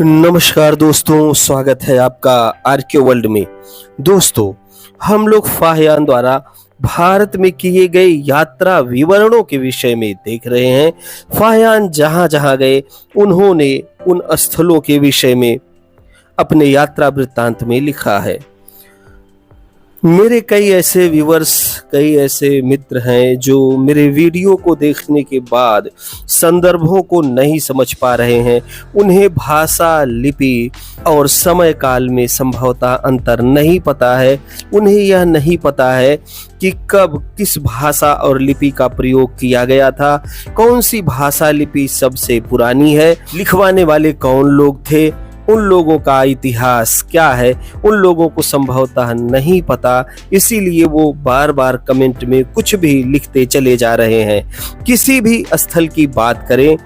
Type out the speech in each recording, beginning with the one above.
नमस्कार दोस्तों, स्वागत है आपका आरके वर्ल्ड में। दोस्तों, हम लोग फाहियान द्वारा भारत में किए गए यात्रा विवरणों के विषय में देख रहे हैं। फाहियान जहां जहां गए उन्होंने उन स्थलों के विषय में अपने यात्रा वृत्तांत में लिखा है। मेरे कई ऐसे व्यूअर्स, कई ऐसे मित्र हैं जो मेरे वीडियो को देखने के बाद संदर्भों को नहीं समझ पा रहे हैं। उन्हें भाषा, लिपि और समय काल में संभवतः अंतर नहीं पता है। उन्हें यह नहीं पता है कि कब किस भाषा और लिपि का प्रयोग किया गया था, कौन सी भाषा लिपि सबसे पुरानी है, लिखवाने वाले कौन लोग थे, उन लोगों का इतिहास क्या है, उन लोगों को संभवतः नहीं पता। इसीलिए वो बार बार कमेंट में कुछ भी लिखते चले जा रहे हैं। किसी भी स्थल की बात करें,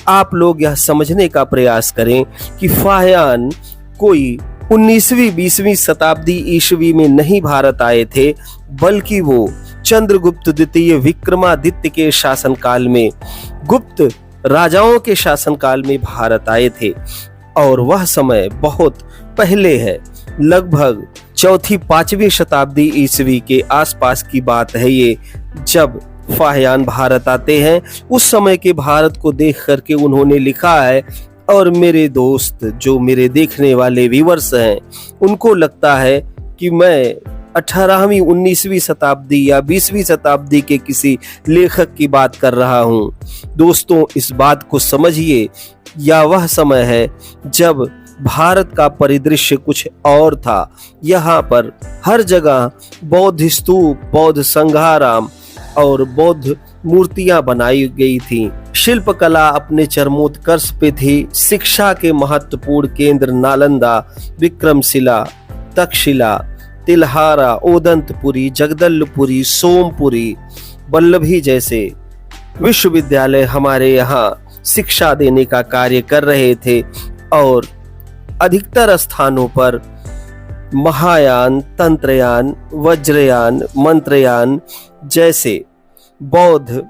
आप लोग यह समझने का प्रयास करें कि फाहियान कोई 19वीं 20वीं शताब्दी ईस्वी में नहीं भारत आए थे, बल्कि वो चंद्रगुप्त द्वितीय विक्रमादित्य के शासनकाल में, गुप्त राजाओं के शासनकाल में भारत आए थे। और वह समय बहुत पहले है, लगभग 4वीं-5वीं शताब्दी ईस्वी के आसपास की बात है ये, जब फाहियान भारत आते हैं। उस समय के भारत को देख करके उन्होंने लिखा है, और मेरे दोस्त जो मेरे देखने वाले व्यूअर्स हैं, उनको लगता है कि मैं 18वीं 19वीं शताब्दी या 20वीं शताब्दी के किसी लेखक की बात कर रहा हूँ। दोस्तों, इस बात को समझिए, या वह समय है जब भारत का परिदृश्य कुछ और था। यहाँ पर हर जगह बौद्ध स्तूप, बौद्ध संघाराम और बौद्ध मूर्तियां बनाई गई थी। शिल्पकला अपने चरमोत्कर्ष पे थी। शिक्षा के महत्वपूर्ण केंद्र नालंदा, विक्रमशिला, तक्षशिला, तिलहारा, ओदंतपुरी, जगदलपुरी, सोमपुरी, वल्लभी जैसे विश्वविद्यालय हमारे यहाँ शिक्षा देने का कार्य कर रहे थे। और अधिकतर स्थानों पर महायान, तंत्रयान, वज्रयान, मंत्रयान जैसे बौद्ध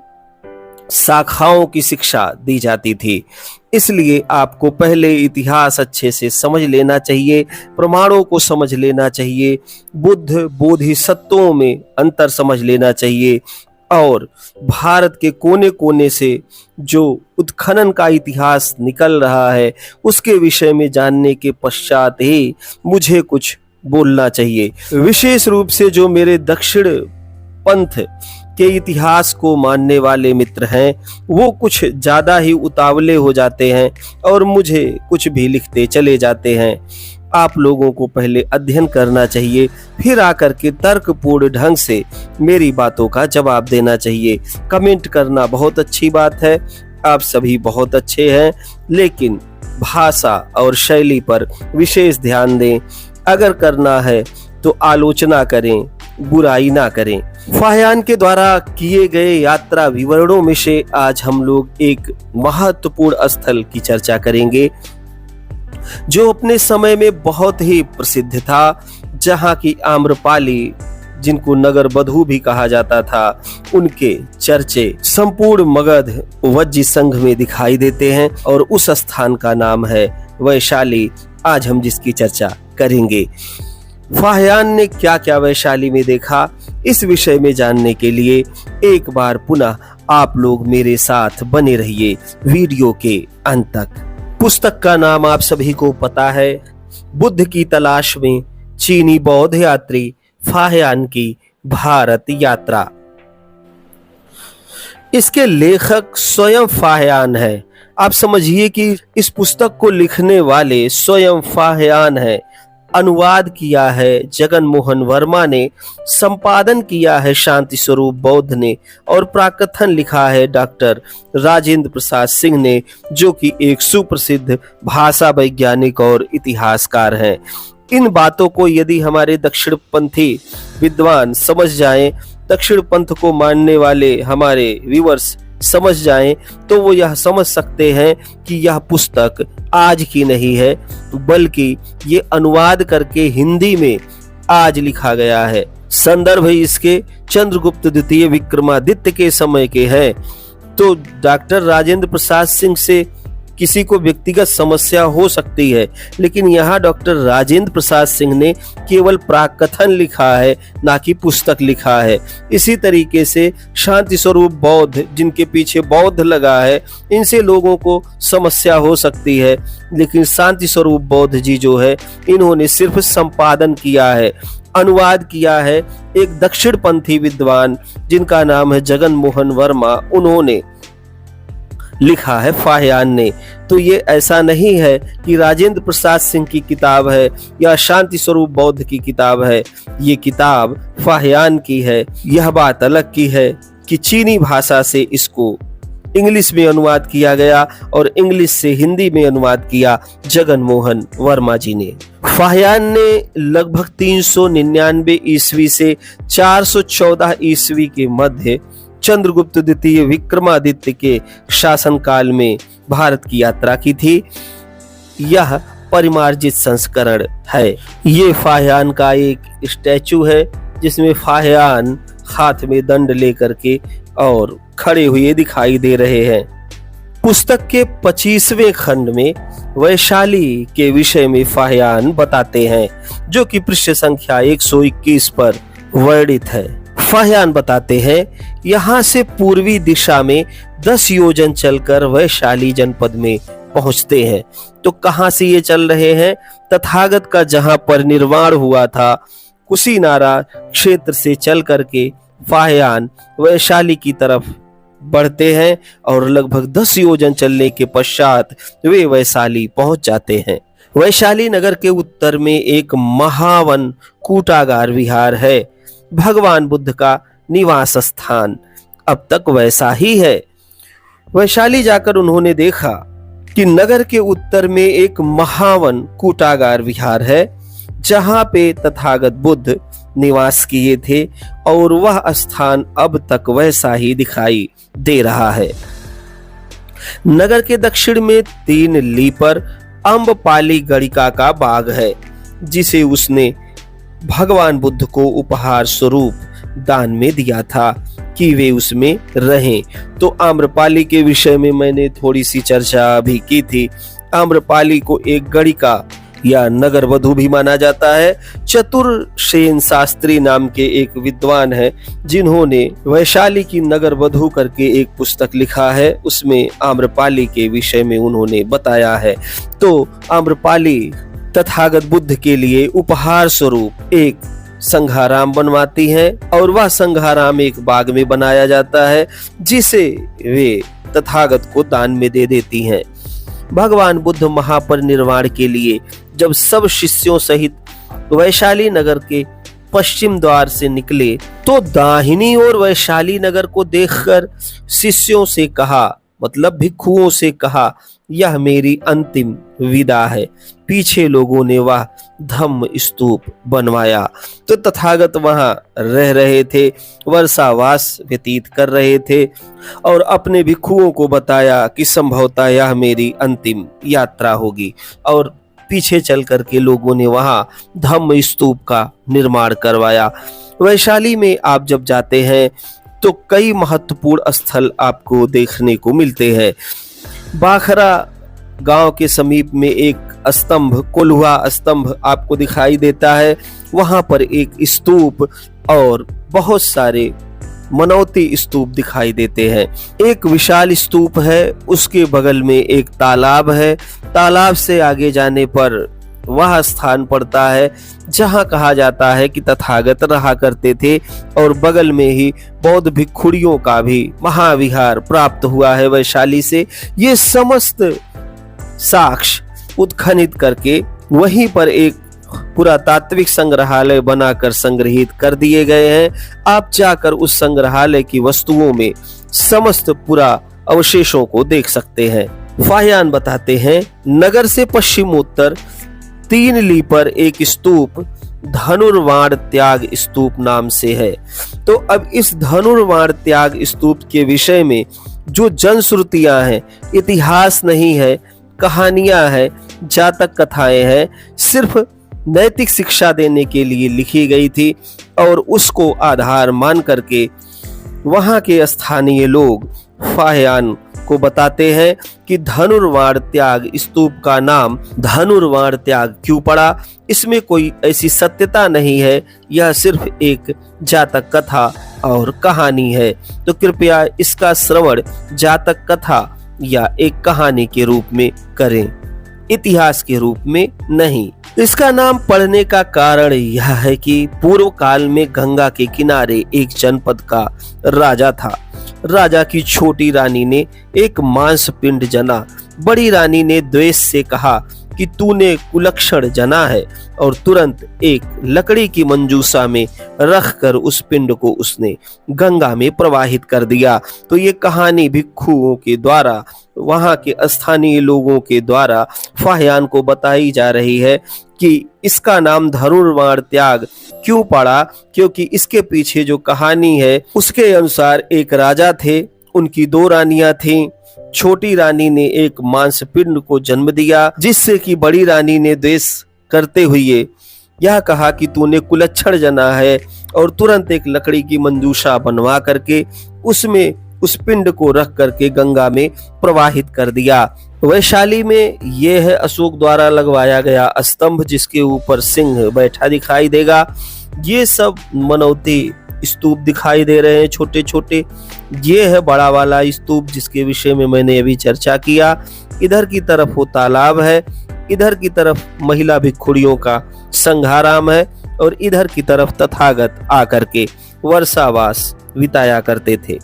शाखाओं की शिक्षा दी जाती थी। इसलिए आपको पहले इतिहास अच्छे से समझ लेना चाहिए, प्रमाणों को समझ लेना चाहिए, बुद्ध बोधिसत्वों में अंतर समझ लेना चाहिए, और भारत के कोने कोने से जो उत्खनन का इतिहास निकल रहा है उसके विषय में जानने के पश्चात ही मुझे कुछ बोलना चाहिए। विशेष रूप से जो मेरे दक्षिण पंथ के इतिहास को मानने वाले मित्र हैं, वो कुछ ज्यादा ही उतावले हो जाते हैं और मुझे कुछ भी लिखते चले जाते हैं। आप लोगों को पहले अध्ययन करना चाहिए, फिर आकर के तर्कपूर्ण ढंग से मेरी बातों का जवाब देना चाहिए। कमेंट करना बहुत अच्छी बात है, आप सभी बहुत अच्छे हैं, लेकिन भाषा और शैली पर विशेष ध्यान दें। अगर करना है तो आलोचना करें, बुराई ना करें। फाहियान के द्वारा किए गए यात्रा विवरणों में से आज हम लोग एक महत्वपूर्ण स्थल की चर्चा करेंगे जो अपने समय में बहुत ही प्रसिद्ध था, जहां की आम्रपाली, जिनको नगर बधू भी कहा जाता था, उनके चर्चे संपूर्ण मगध वज्जी संघ में दिखाई देते हैं। और उस स्थान का नाम है वैशाली। आज हम जिसकी चर्चा करेंगे, फाहियान ने क्या क्या वैशाली में देखा, इस विषय में जानने के लिए एक बार पुनः आप लोग मेरे साथ बने रहिए वीडियो के अंत तक। पुस्तक का नाम आप सभी को पता है, बुद्ध की तलाश में चीनी बौद्ध यात्री फाहियान की भारत यात्रा। इसके लेखक स्वयं फाहियान है। आप समझिए कि इस पुस्तक को लिखने वाले स्वयं फाहियान है। अनुवाद किया है जगन मोहन वर्मा ने, संपादन किया है शांति स्वरूप बौद्ध ने, और प्राकथन लिखा है डॉक्टर राजेंद्र प्रसाद सिंह ने, जो कि एक सुप्रसिद्ध भाषा वैज्ञानिक और इतिहासकार हैं। इन बातों को यदि हमारे दक्षिणपंथी विद्वान समझ जाएं, दक्षिण पंथ को मानने वाले हमारे व्यूअर्स समझ जाएं, तो वो यह समझ सकते हैं कि यह पुस्तक आज की नहीं है, बल्कि ये अनुवाद करके हिंदी में आज लिखा गया है। संदर्भ इसके चंद्रगुप्त द्वितीय विक्रमादित्य के समय के हैं। तो डॉक्टर राजेंद्र प्रसाद सिंह से किसी को व्यक्तिगत समस्या हो सकती है, लेकिन यहाँ डॉक्टर राजेंद्र प्रसाद सिंह ने केवल प्राकथन लिखा है, ना कि पुस्तक लिखा है। इसी तरीके से शांति स्वरूप बौद्ध, जिनके पीछे बौद्ध लगा है, इनसे लोगों को समस्या हो सकती है, लेकिन शांति स्वरूप बौद्ध जी जो है, इन्होंने सिर्फ संपादन किया है, अनुवाद किया है। एक दक्षिणपंथी विद्वान जिनका नाम है जगन मोहन वर्मा, उन्होंने लिखा है फाहियान ने। तो ये ऐसा नहीं है कि राजेंद्र प्रसाद सिंह की किताब है या शांति स्वरूप बौद्ध की किताब है, ये किताब फाहियान की है। यह बात अलग की है कि चीनी भाषा से इसको इंग्लिश में अनुवाद किया गया और इंग्लिश से हिंदी में अनुवाद किया जगन मोहन वर्मा जी ने। फाहियान ने लगभग 399 ईस्वी से 414 ईस्वी के मध्य चंद्रगुप्त द्वितीय विक्रमादित्य के शासनकाल में भारत की यात्रा की थी। यह परिमार्जित संस्करण है। ये फाहियान का एक स्टैचू है जिसमें फाहियान हाथ में दंड लेकर के और खड़े हुए दिखाई दे रहे हैं। पुस्तक के 25वें खंड में वैशाली के विषय में फाहियान बताते हैं, जो कि पृष्ठ संख्या 121 पर वर्णित है। फाहियान बताते हैं, यहाँ से पूर्वी दिशा में 10 योजन चलकर वैशाली जनपद में पहुंचते हैं। तो कहां से ये चल रहे हैं? तथागत का जहां पर निर्वाण हुआ था, कुशीनारा क्षेत्र से चल करके फाहियान वैशाली की तरफ बढ़ते हैं और लगभग 10 योजन चलने के पश्चात वे वैशाली पहुंच जाते हैं। वैशाली नगर के उत्तर में एक महावन कूटागार विहार है, भगवान बुद्ध का निवास स्थान अब तक वैसा ही है। वैशाली जाकर उन्होंने देखा कि नगर के उत्तर में एक महावन कूटागार विहार है, जहां पे तथागत बुद्ध निवास किए थे और वह स्थान अब तक वैसा ही दिखाई दे रहा है। नगर के दक्षिण में 3 लीपर अम्बपाली गणिका का बाग है, जिसे उसने भगवान बुद्ध को उपहार स्वरूप दान में दिया था कि वे उसमें रहें। तो आम्रपाली के विषय में मैंने थोड़ी सी चर्चा अभी की थी। आम्रपाली को एक गणिका या नगर वधु भी माना जाता है। चतुर्सेन शास्त्री नाम के एक विद्वान है, जिन्होंने वैशाली की नगर वधु करके एक पुस्तक लिखा है। उसमें आम्रपाली के विषय में उन्होंने बताया है। तो आम्रपाली तथागत बुद्ध के लिए उपहार स्वरूप एक संघाराम बनवाती है और वह संघाराम एक बाग में बनाया जाता है, जिसे वे तथागत को दान में दे देती हैं। भगवान बुद्ध महापरिनिर्वाण के लिए जब सब शिष्यों सहित वैशाली नगर के पश्चिम द्वार से निकले, तो दाहिनी ओर वैशाली नगर को देखकर शिष्यों से कहा, मतलब भिक्षुओं से कहा, यह मेरी अंतिम विदा है। पीछे लोगों ने वह धम्म स्तूप बनवाया। तो तथागत वहां रह रहे थे, वर्षावास व्यतीत कर रहे थे और अपने भिक्षुओं को बताया कि संभवतः यह मेरी अंतिम यात्रा होगी। और पीछे चल करके लोगों ने वहां धम्म स्तूप का निर्माण करवाया। वैशाली में आप जब जाते हैं तो कई महत्वपूर्ण स्थल आपको देखने को मिलते हैं। बाखरा गांव के समीप में एक स्तंभ, कोल्हुआ स्तंभ आपको दिखाई देता है। वहां पर एक स्तूप और बहुत सारे मनौती स्तूप दिखाई देते हैं। एक विशाल स्तूप है, उसके बगल में एक तालाब है। तालाब से आगे जाने पर वह स्थान पड़ता है जहां कहा जाता है कि तथागत रहा करते थे और बगल में ही बौद्ध भिक्षुणियों का भी महाविहार प्राप्त हुआ है वैशाली से। ये समस्त साक्ष्य उत्खनित करके वहीं पर एक पुरातात्विक संग्रहालय बनाकर संग्रहित कर दिए गए हैं। आप जाकर उस संग्रहालय की वस्तुओं में समस्त पुरा अवशेषों को देख सकते हैं। फाहियान बताते हैं, नगर से पश्चिमोत्तर 3 लीपर एक स्तूप धनुर्वाण त्याग स्तूप नाम से है। तो अब इस धनुर्वाण त्याग स्तूप के विषय में जो जनश्रुतियां हैं, इतिहास नहीं है, कहानियां हैं, जातक कथाएं हैं, सिर्फ नैतिक शिक्षा देने के लिए लिखी गई थी और उसको आधार मान करके वहां के स्थानीय लोग फाहियान को बताते हैं कि धनुर्वाण त्याग स्तूप का नाम धनुर्वाण त्याग क्यों पड़ा। इसमें कोई ऐसी सत्यता नहीं है, यह सिर्फ एक जातक कथा और कहानी है। तो कृपया इसका श्रवण जातक कथा या एक कहानी के रूप में करें, इतिहास के रूप में नहीं। इसका नाम पड़ने का कारण यह है कि पूर्व काल में गंगा के किनारे एक जनपद का राजा था। राजा की छोटी रानी ने एक मांस पिंड जना। बड़ी रानी ने द्वेष से कहा कि तूने कुलक्षण जना है, और तुरंत एक लकड़ी की मंजूसा में रखकर उस पिंड को उसने गंगा में प्रवाहित कर दिया। तो ये कहानी भिक्षुओं के द्वारा, वहां के स्थानीय लोगों के द्वारा फाहियान को बताई जा रही है कि इसका नाम धनुर्वाण त्याग क्यों पड़ा, क्योंकि इसके पीछे जो कहानी है उसके अनुसार एक राजा थे, उनकी 2 रानियां थीं। छोटी रानी ने एक मांस पिंड को जन्म दिया, जिससे कि बड़ी रानी ने द्वेष करते हुए यह कहा कि तूने कुलच्छड़ जना है, और तुरंत एक लकड़ी की मंजूषा बनवा करके उसमें उस पिंड को रख करके गंगा में प्रवाहित कर दिया। वैशाली में यह है अशोक द्वारा लगवाया गया स्तंभ, जिसके ऊपर सिंह बैठा दिखाई देगा। ये सब मनौती स्तूप दिखाई दे रहे हैं छोटे छोटे। ये है बड़ा वाला स्तूप जिसके विषय में मैंने अभी चर्चा किया। इधर की तरफ वो तालाब है, इधर की तरफ महिला भिक्षुड़ियों का संघाराम है, और इधर की तरफ तथागत आकर के वर्षावास बिताया करते थे।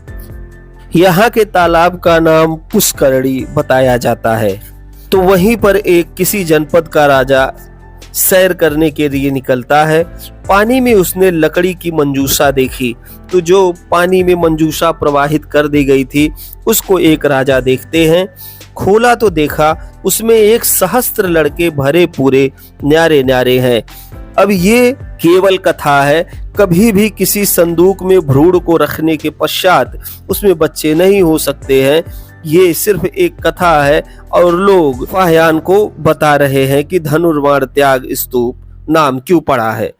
यहाँ के तालाब का नाम पुष्करणी बताया जाता है। तो वहीं पर एक किसी जनपद का राजा सैर करने के लिए निकलता है। पानी में उसने लकड़ी की मंजूषा देखी, तो जो पानी में मंजूषा प्रवाहित कर दी गई थी उसको एक राजा देखते हैं। खोला तो देखा उसमें 1 सहस्त्र लड़के भरे पूरे न्यारे न्यारे हैं। अब ये केवल कथा है, कभी भी किसी संदूक में भ्रूण को रखने के पश्चात उसमें बच्चे नहीं हो सकते हैं। ये सिर्फ एक कथा है, और लोग फाहियान को बता रहे हैं कि धनुर्वाण त्याग स्तूप नाम क्यों पड़ा है।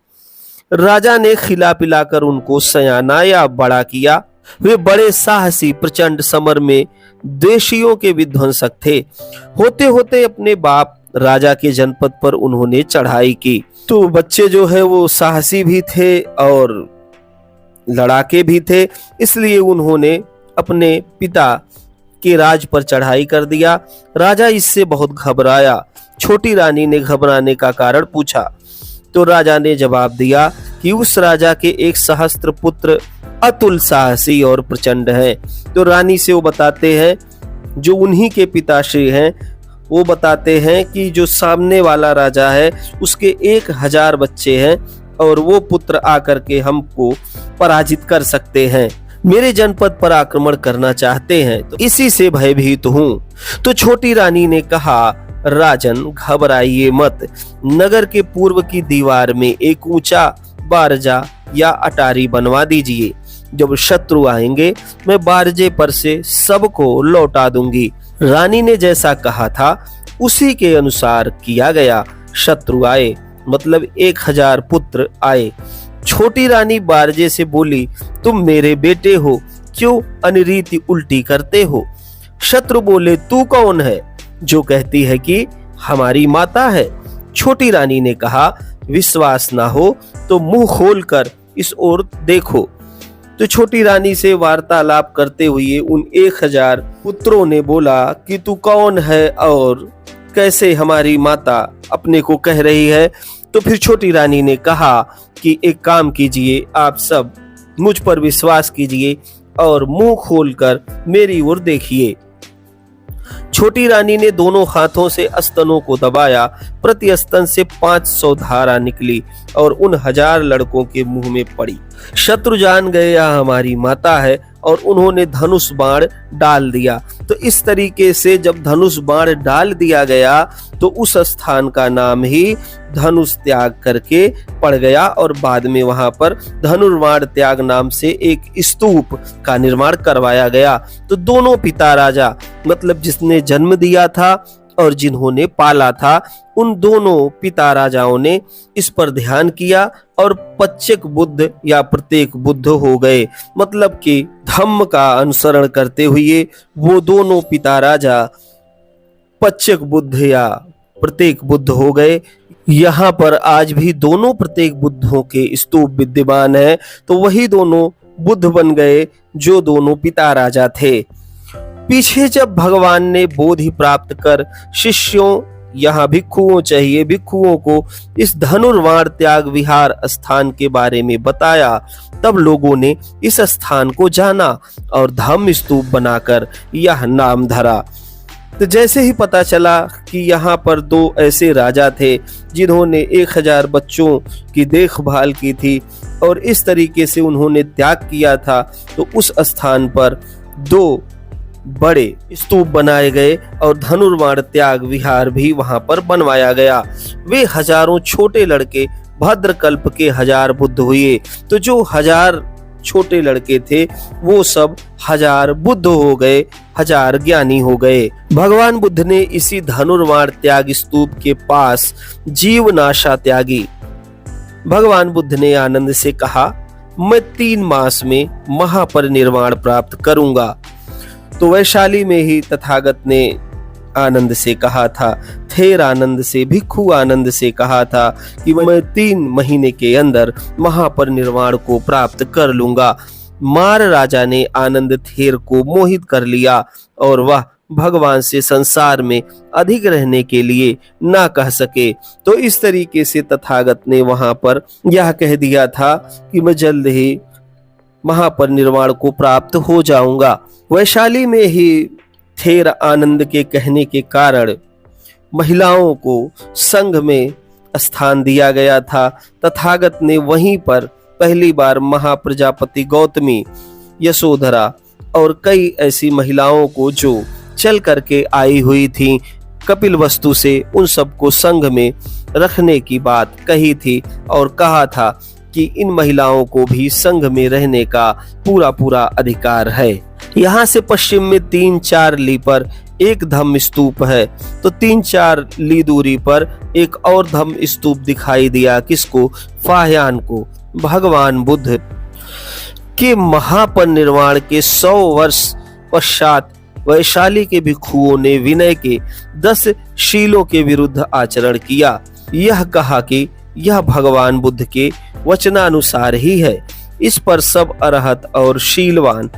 राजा ने खिला पिलाकर उनको सयाना या बड़ा किया। वे बड़े साहसी प्रचंड समर में देशियों के विध्वंसक थे। होते होते अपने बाप राजा के जनपद पर उन्होंने चढ़ाई की। तो बच्चे जो है वो साहसी भी थे और लड़ाके भी थे, इसलिए उन्होंने अपने पिता के राज पर चढ़ाई कर दिया। राजा इससे बहुत घबराया। छोटी रानी ने घबराने का कारण पूछा, तो राजा ने जवाब दिया कि उस राजा के 1 सहस्त्र पुत्र अतुल साहसी और प्रचंड हैं। तो रानी से वो बताते हैं, जो उन्हीं के पिताश्री हैं, वो बताते हैं कि जो सामने वाला राजा है उसके 1000 बच्चे हैं, और वो पुत्र आकर के हमको पराजित कर सकते हैं, मेरे जनपद पर आक्रमण करना चाहते हैं, तो इसी से भयभीत हूँ। तो छोटी रानी ने कहा, राजन घबराइए मत, नगर के पूर्व की दीवार में एक ऊंचा बारजा या अटारी बनवा दीजिए। जब शत्रु आएंगे मैं बारजे पर से सबको लौटा दूंगी। रानी ने जैसा कहा था उसी के अनुसार किया गया। शत्रु आए, मतलब 1000 पुत्र आए। छोटी रानी बारजे से बोली, तुम मेरे बेटे हो, क्यों अनरीति उल्टी करते हो? शत्रु बोले, तू कौन है जो कहती है कि हमारी माता है? छोटी रानी ने कहा, विश्वास ना हो तो मुंह खोलकर इस ओर देखो। तो छोटी रानी से वार्तालाप करते हुए उन 1000 पुत्रों ने बोला कि तू कौन है और कैसे हमारी माता अपने को कह रही है? तो फिर छोटी रानी ने कहा कि एक काम कीजिए, आप सब मुझ पर विश्वास कीजिए और मुंह खोलकर मेरी ओर देखिए। छोटी रानी ने दोनों हाथों से स्तनों को दबाया। प्रति स्तन से 500 धारा निकली और उन 1000 लड़कों के मुंह में पड़ी। शत्रु जान गए यह हमारी माता है और उन्होंने धनुष बाण डाल दिया। तो इस तरीके से जब धनुष बाण डाल दिया गया तो उस स्थान का नाम ही धनुष त्याग करके पड़ गया और बाद में वहां पर धनुर्वाण त्याग नाम से एक स्तूप का निर्माण करवाया गया। तो दोनों पिता राजा, मतलब जिसने जन्म दिया था और जिन्होंने पाला था, उन दोनों पिता राजाओं ने इस पर ध्यान किया और पच्चेक बुद्ध या प्रत्येक बुद्ध हो गए। मतलब कि धम्म का अनुसरण करते हुए वो दोनों पिता राजा पच्चेक बुद्ध या प्रत्येक बुद्ध हो गए। यहाँ पर आज भी दोनों प्रत्येक बुद्धों के स्तूप विद्यमान है, तो वही दोनों बुद्ध बन गए जो दोनों पिता राजा थे। पीछे जब भगवान ने बोधि प्राप्त कर शिष्यों, यहाँ भिक्षुओं चाहिए, भिक्षुओं को इस धनुर्वाण त्याग विहार स्थान के बारे में बताया, तब लोगों ने इस स्थान को जाना और धम्म स्तूप बनाकर यह नाम धरा। तो जैसे ही पता चला कि यहाँ पर दो ऐसे राजा थे जिन्होंने 1000 बच्चों की देखभाल की थी और इस तरीके से उन्होंने त्याग किया था, तो उस स्थान पर 2 बड़े स्तूप बनाए गए और धनुर्वाण त्याग विहार भी वहां पर बनवाया गया। वे हजारों छोटे लड़के भद्रकल्प के 1000 बुद्ध हुए, तो जो 1000 छोटे लड़के थे वो सब 1000 बुद्ध हो गए, 1000 ज्ञानी हो गए। भगवान बुद्ध ने इसी धनुर्वाण त्याग स्तूप के पास जीवनाशा त्यागी। भगवान बुद्ध ने आनंद से कहा, मैं 3 मास में महापरिनिर्वाण प्राप्त करूंगा। तो वैशाली में ही तथागत ने आनंद से कहा था, थेर आनंद से, भिक्षु आनंद से कहा था कि मैं 3 महीने के अंदर महापरिनिर्वाण को प्राप्त कर लूंगा। मार राजा ने आनंद थेर को मोहित कर लिया और वह भगवान से संसार में अधिक रहने के लिए ना कह सके। तो इस तरीके से तथागत ने वहां पर यह कह दिया था कि मैं जल्द ही महापरिनिर्वाण को प्राप्त हो जाऊंगा। वैशाली में ही थेर आनंद के कहने के कारण महिलाओं को संघ में स्थान दिया गया था। तथागत ने वहीं पर पहली बार महाप्रजापति गौतमी, यशोधरा और कई ऐसी महिलाओं को जो चल करके आई हुई थी कपिलवस्तु से, उन सबको संघ में रखने की बात कही थी और कहा था कि इन महिलाओं को भी संघ में रहने का पूरा पूरा अधिकार है। यहाँ से पश्चिम में 3-4 ली पर एक धम्म स्तूप है, तो 3-4 ली दूरी पर एक और धम्म स्तूप दिखाई दिया। किसको? फाह्यान को। भगवान बुद्ध के महापरिनिर्वाण के 100 वर्ष पश्चात वैशाली के भिक्षुओं ने विनय के 10 शीलों के विरुद्ध आचरण किया। यह कहा कि यह भगवान बुद्ध के वचनानुसार ही है। इस पर सब अरहत और शीलवान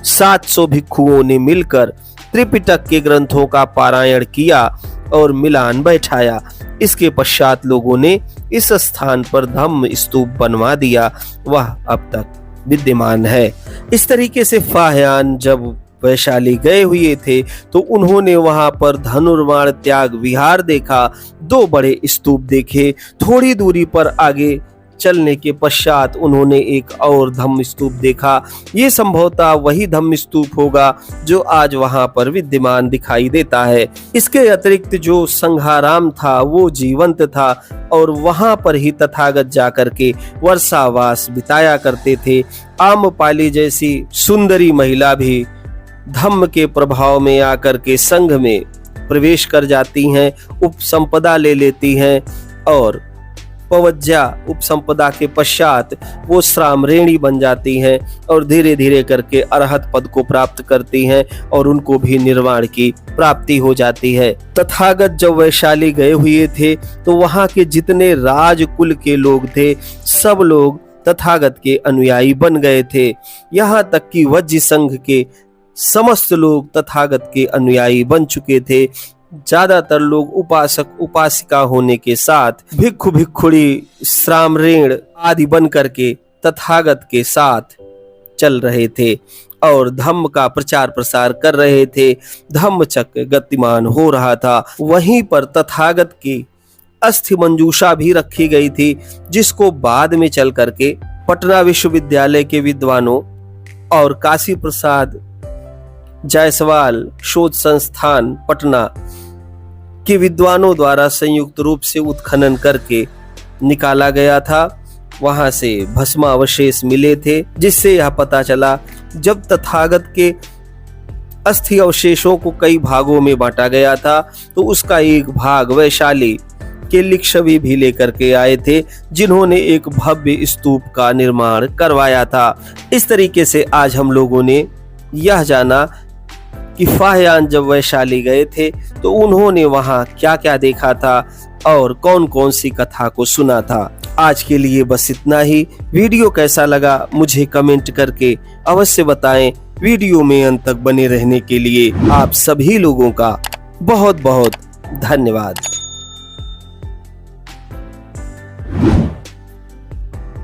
700 भिक्षुओं ने मिलकर त्रिपिटक के ग्रंथों का पारायण किया और मिलान बैठाया। इसके पश्चात लोगों ने इस स्थान पर धम्म स्तूप बनवा दिया, वह अब तक विद्यमान है। इस तरीके से फाह्यान जब वैशाली गए हुए थे तो उन्होंने वहां पर धनुर्वाण त्याग विहार देखा, 2 बड़े स्तूप देखे। थोड़ी दूरी पर आगे चलने के पश्चात उन्होंने एक और धम्म स्तूप देखा। ये संभवतः वही धम्म स्तूप होगा जो आज वहां पर विद्यमान दिखाई देता है। इसके अतिरिक्त जो संघाराम था वो जीवंत था और वहां पर ही तथागत जाकर के वर्षावास बिताया करते थे। आम्रपाली जैसी सुंदरी महिला भी धम्म के प्रभाव में आकर के संघ में प्रवेश कर जाती हैं, उपसंपदा ले लेती हैं और पवज्जा उपसंपदा के पश्चात वो श्रामरेणी बन जाती हैं और धीरे धीरे करके अरहत पद को प्राप्त करती हैं और उनको भी निर्वाण की प्राप्ति हो जाती है। तथागत जब वैशाली गए हुए थे तो वहां के जितने राजकुल के लोग थे सब लोग तथागत के अनुयायी बन गए थे। यहाँ तक कि वज्र संघ के समस्त लोग तथागत के अनुयायी बन चुके थे। ज्यादातर लोग उपासक उपासिका होने के साथ भिक्षु भिक्षुणी श्रामरेण आदि बन करके तथागत के साथ चल रहे थे और धम्म का प्रचार प्रसार कर रहे थे। धम्म चक्र गतिमान हो रहा था। वहीं पर तथागत की अस्थि मंजूषा भी रखी गई थी, जिसको बाद में चल करके पटना विश्वविद्यालय के विद्वानों और काशी प्रसाद जायसवाल शोध संस्थान पटना के विद्वानों द्वारा संयुक्त रूप से उत्खनन करके निकाला गया था। वहां से भस्मावशेष मिले थे, जिससे यह पता चला जब तथागत के अस्थि अवशेषों को कई भागों में बांटा गया था, तो उसका एक भाग वैशाली के लिच्छवी भी लेकर के आए थे, जिन्होंने एक भव्य स्तूप का निर्माण करवाया था। इस तरीके से आज हम लोगों ने यह जाना कि फाहियान जब वैशाली गए थे तो उन्होंने वहां क्या क्या देखा था और कौन कौन सी कथा को सुना था। आज के लिए बस इतना ही। वीडियो कैसा लगा मुझे कमेंट करके अवश्य बताएं। वीडियो में अंत तक बने रहने के लिए आप सभी लोगों का बहुत बहुत धन्यवाद।